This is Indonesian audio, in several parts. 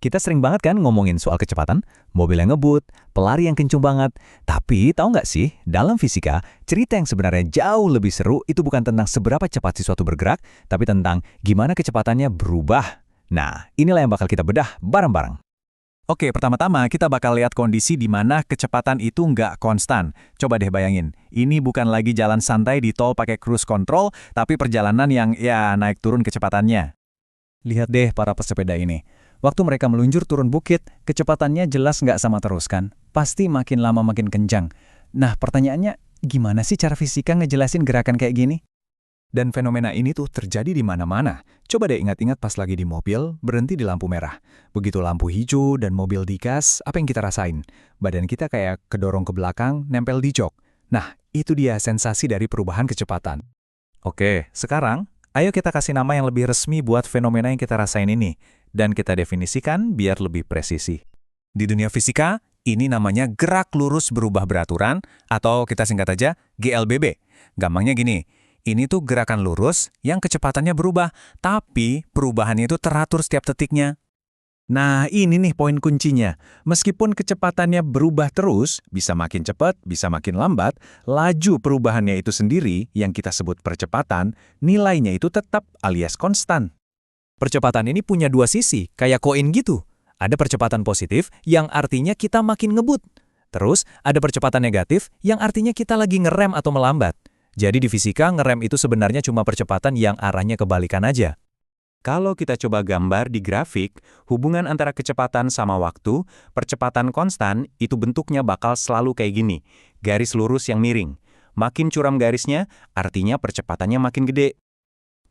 Kita sering banget kan ngomongin soal kecepatan, mobil yang ngebut, pelari yang kencung banget. Tapi tahu nggak sih, dalam fisika, cerita yang sebenarnya jauh lebih seru itu bukan tentang seberapa cepat sesuatu bergerak, tapi tentang gimana kecepatannya berubah. Nah, inilah yang bakal kita bedah bareng-bareng. Oke, pertama-tama kita bakal lihat kondisi di mana kecepatan itu nggak konstan. Coba deh bayangin, ini bukan lagi jalan santai di tol pakai cruise control, tapi perjalanan yang naik turun kecepatannya. Lihat deh para pesepeda ini. Waktu mereka meluncur turun bukit, kecepatannya jelas nggak sama terus kan? Pasti makin lama makin kencang. Nah, pertanyaannya, gimana sih cara fisika ngejelasin gerakan kayak gini? Dan fenomena ini tuh terjadi di mana-mana. Coba deh ingat-ingat pas lagi di mobil, berhenti di lampu merah. Begitu lampu hijau dan mobil digas, apa yang kita rasain? Badan kita kayak kedorong ke belakang, nempel di jok. Nah, itu dia sensasi dari perubahan kecepatan. Oke, sekarang ayo kita kasih nama yang lebih resmi buat fenomena yang kita rasain ini. Dan kita definisikan biar lebih presisi. Di dunia fisika, ini namanya gerak lurus berubah beraturan, atau kita singkat aja GLBB. Gampangnya gini, ini tuh gerakan lurus yang kecepatannya berubah, tapi perubahannya itu teratur setiap detiknya. Nah, ini nih poin kuncinya. Meskipun kecepatannya berubah terus, bisa makin cepat, bisa makin lambat, laju perubahannya itu sendiri, yang kita sebut percepatan, nilainya itu tetap alias konstan. Percepatan ini punya dua sisi, kayak koin gitu. Ada percepatan positif, yang artinya kita makin ngebut. Terus, ada percepatan negatif, yang artinya kita lagi ngerem atau melambat. Jadi di fisika, ngerem itu sebenarnya cuma percepatan yang arahnya kebalikan aja. Kalau kita coba gambar di grafik, hubungan antara kecepatan sama waktu, percepatan konstan, itu bentuknya bakal selalu kayak gini. Garis lurus yang miring. Makin curam garisnya, artinya percepatannya makin gede.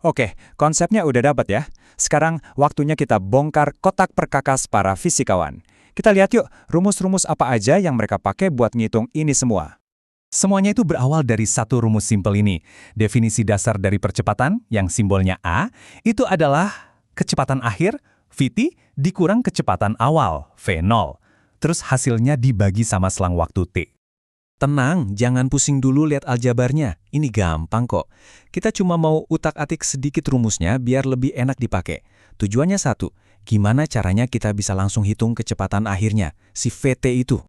Oke, konsepnya udah dapat ya. Sekarang waktunya kita bongkar kotak perkakas para fisikawan. Kita lihat yuk, rumus-rumus apa aja yang mereka pakai buat ngitung ini semua. Semuanya itu berawal dari satu rumus simpel ini. Definisi dasar dari percepatan, yang simbolnya A, itu adalah kecepatan akhir, Vt, dikurang kecepatan awal, V0. Terus hasilnya dibagi sama selang waktu T. Tenang, jangan pusing dulu lihat aljabarnya. Ini gampang kok. Kita cuma mau utak-atik sedikit rumusnya biar lebih enak dipakai. Tujuannya satu, gimana caranya kita bisa langsung hitung kecepatan akhirnya, si Vt itu.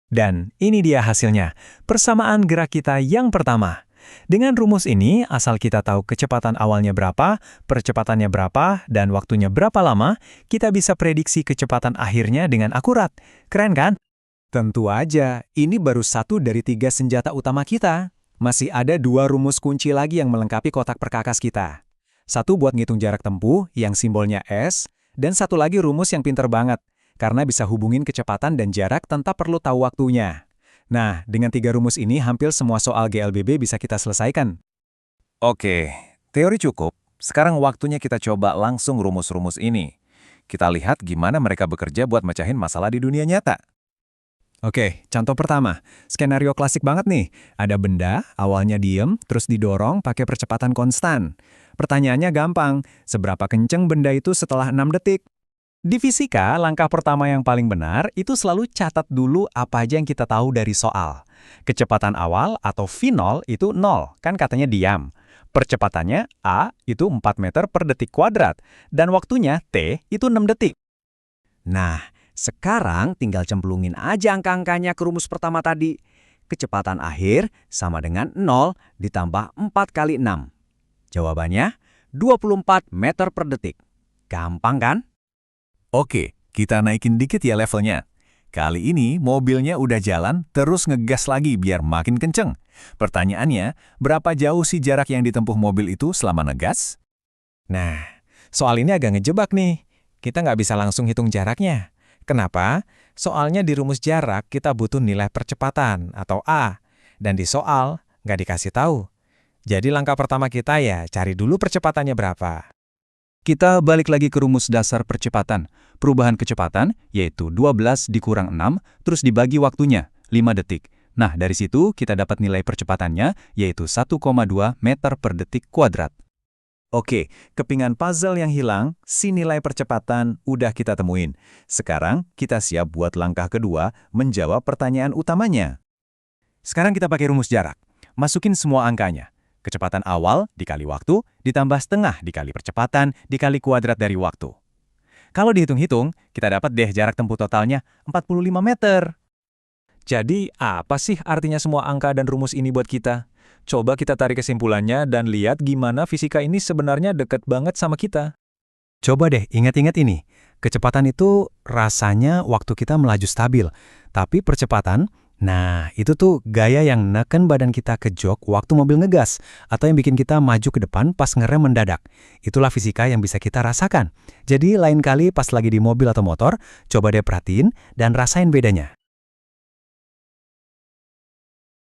Dan ini dia hasilnya, persamaan gerak kita yang pertama. Dengan rumus ini, asal kita tahu kecepatan awalnya berapa, percepatannya berapa, dan waktunya berapa lama, kita bisa prediksi kecepatan akhirnya dengan akurat. Keren kan? Tentu aja, ini baru satu dari 3 senjata utama kita. Masih ada 2 rumus kunci lagi yang melengkapi kotak perkakas kita. Satu buat ngitung jarak tempuh, yang simbolnya S, dan satu lagi rumus yang pinter banget, karena bisa hubungin kecepatan dan jarak tanpa perlu tahu waktunya. Nah, dengan 3 rumus ini hampir semua soal GLBB bisa kita selesaikan. Oke, teori cukup. Sekarang waktunya kita coba langsung rumus-rumus ini. Kita lihat gimana mereka bekerja buat mecahin masalah di dunia nyata. Oke, contoh pertama. Skenario klasik banget nih. Ada benda, awalnya diem, terus didorong pakai percepatan konstan. Pertanyaannya gampang, seberapa kenceng benda itu setelah 6 detik? Di fisika, langkah pertama yang paling benar itu selalu catat dulu apa aja yang kita tahu dari soal. Kecepatan awal atau V0 itu 0, kan katanya diam. Percepatannya A itu 4 meter per detik kuadrat, dan waktunya T itu 6 detik. Nah, sekarang tinggal cemplungin aja angka-angkanya ke rumus pertama tadi. Kecepatan akhir sama dengan 0 ditambah 4 kali 6. Jawabannya 24 meter per detik. Gampang kan? Oke, kita naikin dikit ya levelnya. Kali ini mobilnya udah jalan, terus ngegas lagi biar makin kenceng. Pertanyaannya, berapa jauh sih jarak yang ditempuh mobil itu selama ngegas? Nah, soal ini agak ngejebak nih. Kita nggak bisa langsung hitung jaraknya. Kenapa? Soalnya di rumus jarak kita butuh nilai percepatan atau A. Dan di soal nggak dikasih tahu. Jadi langkah pertama kita ya cari dulu percepatannya berapa. Kita balik lagi ke rumus dasar percepatan. Perubahan kecepatan, yaitu 12 dikurang 6, terus dibagi waktunya, 5 detik. Nah, dari situ kita dapat nilai percepatannya, yaitu 1,2 meter per detik kuadrat. Oke, kepingan puzzle yang hilang, si nilai percepatan udah kita temuin. Sekarang kita siap buat langkah kedua, menjawab pertanyaan utamanya. Sekarang kita pakai rumus jarak. Masukin semua angkanya. Kecepatan awal dikali waktu, ditambah setengah dikali percepatan, dikali kuadrat dari waktu. Kalau dihitung-hitung, kita dapat deh jarak tempuh totalnya 45 meter. Jadi, apa sih artinya semua angka dan rumus ini buat kita? Coba kita tarik kesimpulannya dan lihat gimana fisika ini sebenarnya dekat banget sama kita. Coba deh ingat-ingat ini. Kecepatan itu rasanya waktu kita melaju stabil. Tapi percepatan, nah itu tuh gaya yang neken badan kita ke jok waktu mobil ngegas. Atau yang bikin kita maju ke depan pas ngerem mendadak. Itulah fisika yang bisa kita rasakan. Jadi lain kali pas lagi di mobil atau motor, coba deh perhatiin dan rasain bedanya.